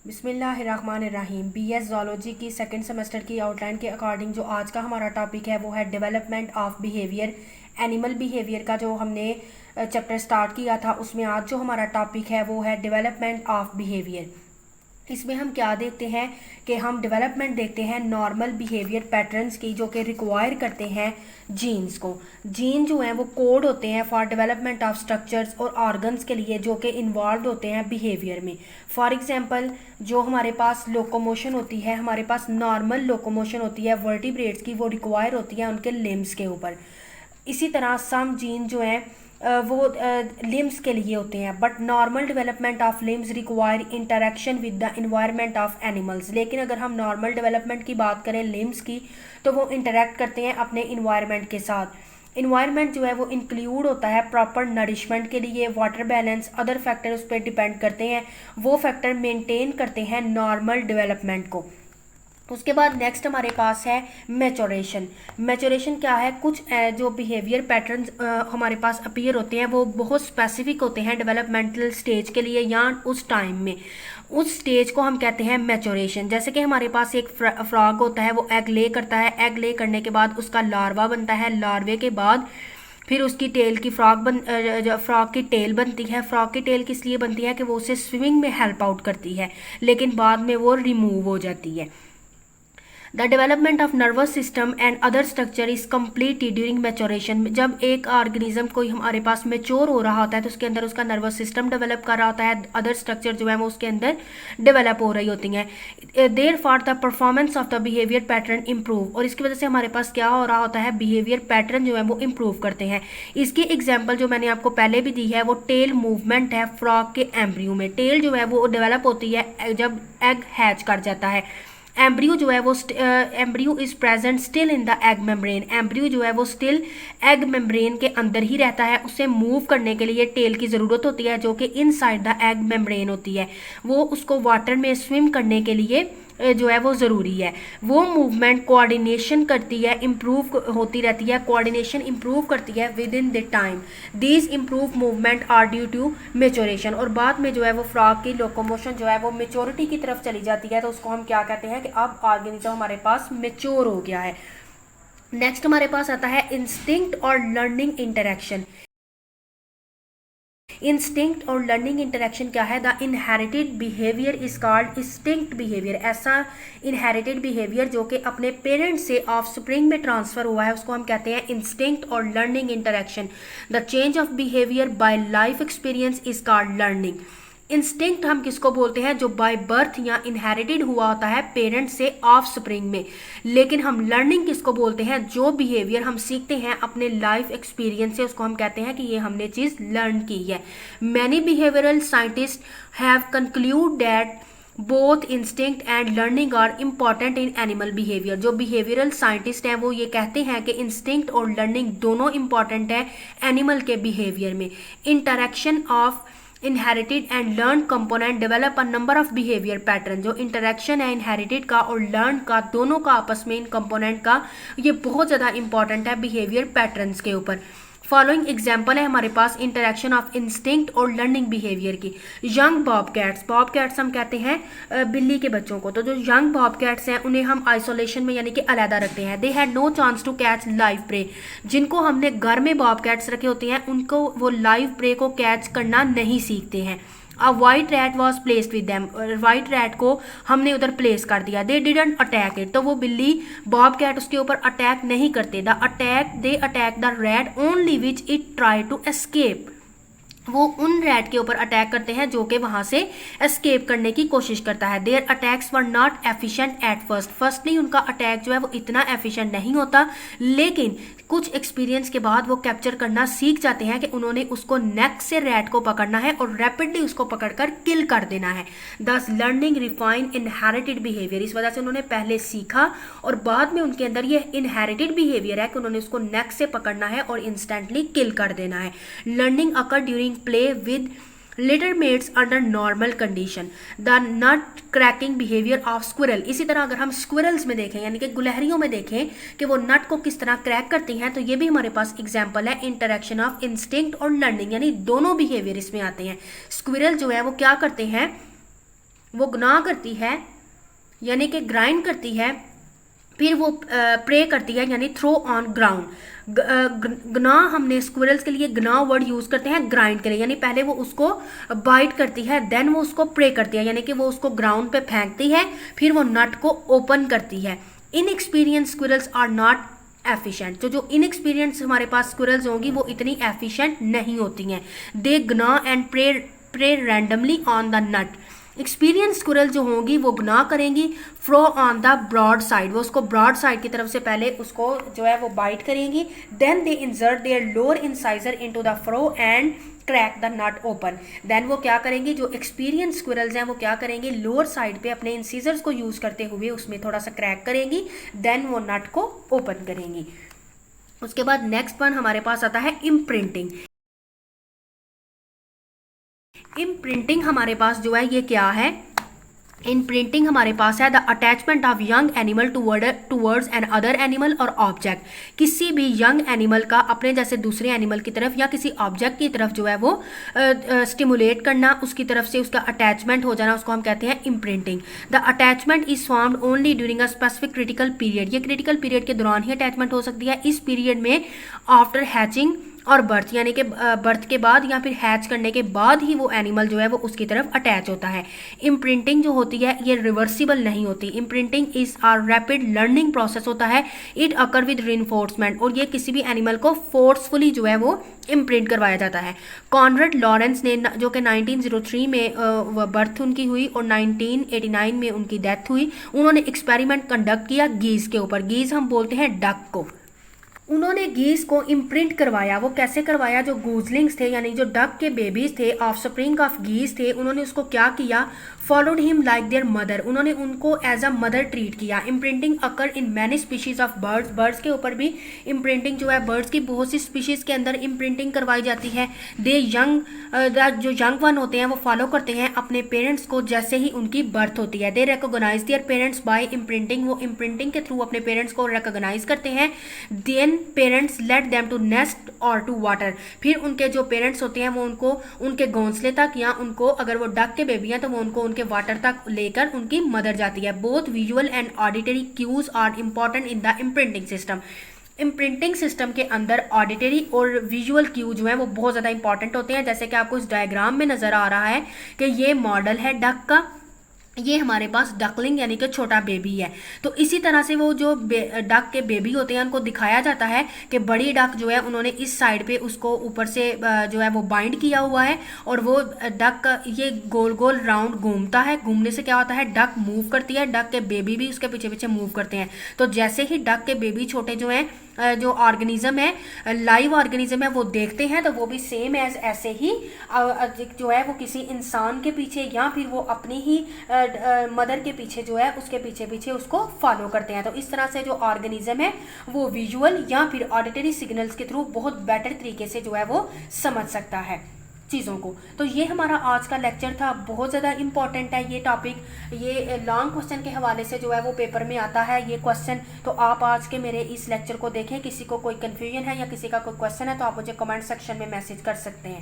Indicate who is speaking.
Speaker 1: बिस्मिल्लाहिर्रहमानिर्रहीम। BS zoology की second semester की आउटलाइन के अकॉर्डिंग जो आज का हमारा टॉपिक है वो है development of behaviour. Animal behaviour का जो हमने चैप्टर स्टार्ट किया था उसमें आज जो हमारा टॉपिक है वो है डेवलपमेंट ऑफ बिहेवियर। इसमें हम क्या देखते हैं कि हम डेवलपमेंट देखते हैं नॉर्मल बिहेवियर पैटर्न्स की जो कि रिक्वायर करते हैं जीन्स को। जीन जो हैं वो कोड होते हैं फॉर डेवलपमेंट ऑफ स्ट्रक्चर्स और ऑर्गन्स के लिए जो कि इन्वॉल्व होते हैं बिहेवियर में। फॉर एग्जांपल जो हमारे पास लोकोमोशन होती है, हमारे पास नॉर्मल लोकोमोशन होती है वर्टिब्रेट्स की, वो रिक्वायर होती है उनके लिम्स के ऊपर। इसी तरह सम जीन जो हैं वो लिम्स के लिए होते हैं, but normal development of limbs require interaction with the environment of animals. लेकिन अगर हम नॉर्मल डेवलपमेंट की बात करें लिम्स की, तो वो इंटरेक्ट करते हैं अपने इन्वायरमेंट के साथ। इन्वायरमेंट जो है वो इंक्लूड होता है प्रॉपर नरिशमेंट के लिए, वाटर बैलेंस, अदर फैक्टर उस पर डिपेंड करते हैं। वो फैक्टर मेंटेन करते हैं नॉर्मल डेवलपमेंट को। उसके बाद नेक्स्ट हमारे पास है मैच्योरेशन। मैच्योरेशन क्या है? कुछ जो बिहेवियर पैटर्न्स हमारे पास अपीयर होते हैं वो बहुत स्पेसिफिक होते हैं डेवलपमेंटल स्टेज के लिए या उस टाइम में। उस स्टेज को हम कहते हैं मैच्योरेशन। जैसे कि हमारे पास एक फ्रॉग होता है, वो एग ले करता है, एग ले करने के बाद उसका लार्वा बनता है, लार्वे के बाद फिर उसकी टेल की फ्रॉग की टेल बनती है। फ्रॉग की टेल किस लिए बनती है? कि वो उसे स्विमिंग में हेल्प आउट करती है, लेकिन बाद में वो रिमूव हो जाती है। The development of nervous system and other structure is completely during maturation. जब एक ऑर्गेनिज्म कोई हमारे पास मेच्योर हो रहा होता है तो उसके अंदर उसका नर्वस सिस्टम डेवलप कर रहा होता है, अदर स्ट्रक्चर जो है वो उसके अंदर डेवलप हो रही होती हैं। Therefore the performance of the behaviour pattern improve, और इसकी वजह से हमारे पास क्या हो रहा होता है? बिहेवियर पैटर्न जो है वो इम्प्रूव करते हैं। इसकी एग्जाम्पल जो मैंने आपको पहले भी दी है वो टेल मूवमेंट है फ्रॉग के एम्ब्रियो में। टेल जो है वो डेवलप होती है जब एग हैच कर जाता है। एम्ब्रियो जो है वो embryo is present still in the egg membrane. Embryo जो है वो स्टिल एग मेम्ब्रेन के अंदर ही रहता है। उसे मूव करने के लिए टेल की ज़रूरत होती है जो कि इनसाइड द एग मेम्ब्रेन होती है। वो उसको वाटर में स्विम करने के लिए जो है वो ज़रूरी है। वो मूवमेंट कोऑर्डिनेशन करती है, इम्प्रूव होती रहती है, कोऑर्डिनेशन इम्प्रूव करती है within the time. These improve movement are due to maturation. और बाद में जो है वो फ्रॉग की लोकोमोशन जो है वो मेच्योरिटी की तरफ चली जाती है, तो उसको हम क्या कहते हैं कि अब ऑर्गेनिज्म हमारे पास मेच्योर हो गया है। नेक्स्ट हमारे पास आता है इंस्टिंक्ट और लर्निंग इंटरेक्शन। इंस्टिंक्ट और लर्निंग इंटरेक्शन क्या है? The inherited behaviour is called instinct behaviour. ऐसा इनहेरिटेड बिहेवियर जो कि अपने पेरेंट्स से ऑफ स्प्रिंग में ट्रांसफर हुआ है उसको हम कहते हैं इंस्टिंक्ट और learning interaction. The change of behaviour bye life experience is called learning. Instinct हम किसको बोलते हैं? जो बाय बर्थ या इनहेरिटेड हुआ होता है पेरेंट्स से ऑफ स्प्रिंग में। लेकिन हम लर्निंग किसको बोलते हैं? जो बिहेवियर हम सीखते हैं अपने लाइफ एक्सपीरियंस से, उसको हम कहते हैं कि ये हमने चीज़ लर्न की है। Many behavioural scientist have conclude that both instinct and learning are important in animal behaviour. जो बिहेवियरल साइंटिस्ट हैं वो ये कहते हैं कि इंस्टिंक्ट और लर्निंग दोनों इंपॉर्टेंट है एनिमल के बिहेवियर में। Interaction of inherited and learn component develop a number of behaviour pattern. जो इंटरेक्शन है इनहेरिटेड का और लर्न का, दोनों का आपस में इन कंपोनेंट का, ये बहुत ज़्यादा इंपॉर्टेंट है बिहेवियर पैटर्न्स के ऊपर। फॉलोइंग एग्जाम्पल है हमारे पास इंटरेक्शन ऑफ इंस्टिंक्ट और लर्निंग बिहेवियर की। यंग बॉबकैट्स, बॉबकैट्स हम कहते हैं बिल्ली के बच्चों को। तो जो यंग बॉबकैट्स हैं उन्हें हम आइसोलेशन में यानी कि अलहदा रखते हैं। They had no chance to catch live prey. जिनको हमने घर में बॉबकैट्स रखे होते हैं उनको वो लाइव प्रे को कैच करना नहीं सीखते हैं। अ white rat was placed with them. White rat को हमने उधर प्लेस कर दिया। They didn't attack it. तो वो बिल्ली बॉब कैट उसके ऊपर अटैक नहीं करते। They attack the rat only which it try to escape. वो उन रैट के ऊपर अटैक करते हैं जो कि वहां से एस्केप करने की कोशिश करता है। Their attacks were not efficient at first. Firstly उनका अटैक जो है वो इतना एफिशिएंट नहीं होता, लेकिन कुछ एक्सपीरियंस के बाद वो कैप्चर करना सीख जाते हैं कि उन्होंने उसको नेक से रैट को पकड़ना है और रैपिडली उसको पकड़कर किल कर देना है। दस लर्निंग रिफाइन इनहेरिटेड बिहेवियर। इस वजह से उन्होंने पहले सीखा और बाद में उनके अंदर ये इनहेरिटेड बिहेवियर है कि उन्होंने उसको नेक से पकड़ना है और इंस्टेंटली किल कर देना है। Learning occur during play with littermates under normal condition. The nut cracking behavior of squirrel. इसी तरह अगर हम squirrels में देखें यानी कि गुलहरियों में देखें कि वो नट को किस तरह क्रैक करती हैं, तो ये भी हमारे पास एग्जाम्पल है इंटरेक्शन ऑफ इंस्टिंक्ट और लर्निंग, यानी दोनों बिहेवियर इसमें आते हैं। स्क्विरल जो है वो क्या करते हैं, वो गुनाह करती है यानी कि ग्राइंड करती है, फिर वो प्रे करती है यानी थ्रो ऑन ग्राउंड। गनाह हमने स्क्विरल्स के लिए गनाह वर्ड यूज़ करते हैं ग्राइंड के लिए, यानी पहले वो उसको बाइट करती है, देन वो उसको प्रे करती है, यानी कि वो उसको ग्राउंड पे फेंकती है, फिर वो नट को ओपन करती है। Inexperience squirrels are not efficient. तो जो इनएक्सपीरियंस हमारे पास स्क्विरल्स होंगी वो इतनी एफिशिएंट नहीं होती हैं। They gnaw and pry randomly on the nut. Experience squirrel जो होंगी वो गुनाह करेंगी furrow on the broad side, वो उसको ब्रॉड साइड की तरफ से पहले उसको जो है वो बाइट करेंगी, then they insert their lower incisor into the furrow and crack the nut open. Then वो क्या करेंगी, जो एक्सपीरियंस स्क्विरल्स हैं वो क्या करेंगे, लोअर साइड पे अपने इंसीजर्स को यूज़ करते हुए उसमें थोड़ा सा क्रैक करेंगी, देन वो नट को ओपन करेंगी। उसके बाद नेक्स्ट वन हमारे पास आता है इम्प्रिंटिंग। इम्प्रिंटिंग हमारे पास जो है ये क्या है, इन प्रिंटिंग हमारे पास है the attachment of young animal towards an other animal और ऑब्जेक्ट। किसी भी यंग एनिमल का अपने जैसे दूसरे एनिमल की तरफ या किसी ऑब्जेक्ट की तरफ जो है वो स्टिमुलेट करना, उसकी तरफ से उसका अटैचमेंट हो जाना, उसको हम कहते हैं imprinting. The attachment is formed only during a specific critical period. ये क्रिटिकल पीरियड के दौरान ही अटैचमेंट हो सकती है। इस पीरियड में आफ्टर हैचिंग और बर्थ, यानी कि बर्थ के बाद या फिर हैच करने के बाद ही वो एनिमल जो है वो उसकी तरफ अटैच होता है। इम्प्रिंटिंग जो होती है ये रिवर्सिबल नहीं होती। Imprinting is are rapid learning process होता है। इट अकर विद रिइंफोर्समेंट, और ये किसी भी एनिमल को फोर्सफुली जो है वो इम्प्रिंट करवाया जाता है। कॉनरेड लॉरेंस ने जो कि 1903 में बर्थ उनकी हुई और 1989 में उनकी डेथ हुई, उन्होंने एक्सपेरिमेंट कंडक्ट किया गीज के ऊपर। गीज हम बोलते हैं डक को। उन्होंने गीज को इम्प्रिंट करवाया। वो कैसे करवाया, जो गूजलिंग्स थे यानी जो डक के बेबीज थे, ऑफस्प्रिंग ऑफ गीज थे, उन्होंने उसको क्या किया, followed him like there mother, उन्होंने उनको एज अ मदर ट्रीट किया। Imprinting occur in many species of birds, birds के ऊपर भी इम्प्रिंटिंग जो है, बर्ड्स की बहुत सी स्पीशीज के अंदर इम्प्रिंटिंग करवाई जाती है। दे यंग जो यंग वन होते हैं वो फॉलो करते हैं अपने पेरेंट्स को जैसे ही उनकी बर्थ होती है। They recognise their parents by imprinting, वो इम्प्रिंटिंग के थ्रू अपने पेरेंट्स को रिकॉग्नाइज करते हैं। Then parents let them to nest और टू वाटर, फिर उनके जो पेरेंट्स होते हैं वो उनको उनके घोंसले तक या उनको अगर वो डक के बेबी हैं तो वो उनको उनके वाटर तक लेकर उनकी मदर जाती है। Both visual and auditory cues are important in the imprinting system. Imprinting system के अंदर ऑडिटरी और विजुअल क्यू जो है वो बहुत ज़्यादा इंपॉर्टेंट होते हैं। जैसे कि आपको इस डायग्राम में नज़र आ रहा है कि ये मॉडल है डक का, ये हमारे पास डकलिंग यानी कि छोटा बेबी है। तो इसी तरह से वो जो डक के बेबी होते हैं उनको दिखाया जाता है कि बड़ी डक जो है उन्होंने इस साइड पे उसको ऊपर से जो है वो बाइंड किया हुआ है, और वो डक ये गोल गोल राउंड घूमता है। घूमने से क्या होता है, डक मूव करती है, डक के बेबी भी उसके पीछे पीछे मूव करते हैं। तो जैसे ही डक के बेबी छोटे जो हैं जो ऑर्गेनिज्म है, लाइव ऑर्गेनिज्म है, वो देखते हैं तो वो भी सेम एज ऐसे ही जो है वो किसी इंसान के पीछे या फिर वो अपनी ही मदर के पीछे जो है उसके पीछे पीछे उसको फॉलो करते हैं। तो इस तरह से जो ऑर्गेनिज्म है वो विजुअल या फिर ऑडिटरी सिग्नल्स के थ्रू बहुत बेटर तरीके से जो है वो समझ सकता है चीज़ों को। तो ये हमारा आज का लेक्चर था, बहुत ज़्यादा इंपॉर्टेंट है ये टॉपिक। ये लॉन्ग क्वेश्चन के हवाले से जो है वो पेपर में आता है ये क्वेश्चन। तो आप आज के मेरे इस लेक्चर को देखें, किसी को कोई कन्फ्यूजन है या किसी का कोई क्वेश्चन है तो आप मुझे कमेंट सेक्शन में मैसेज कर सकते हैं।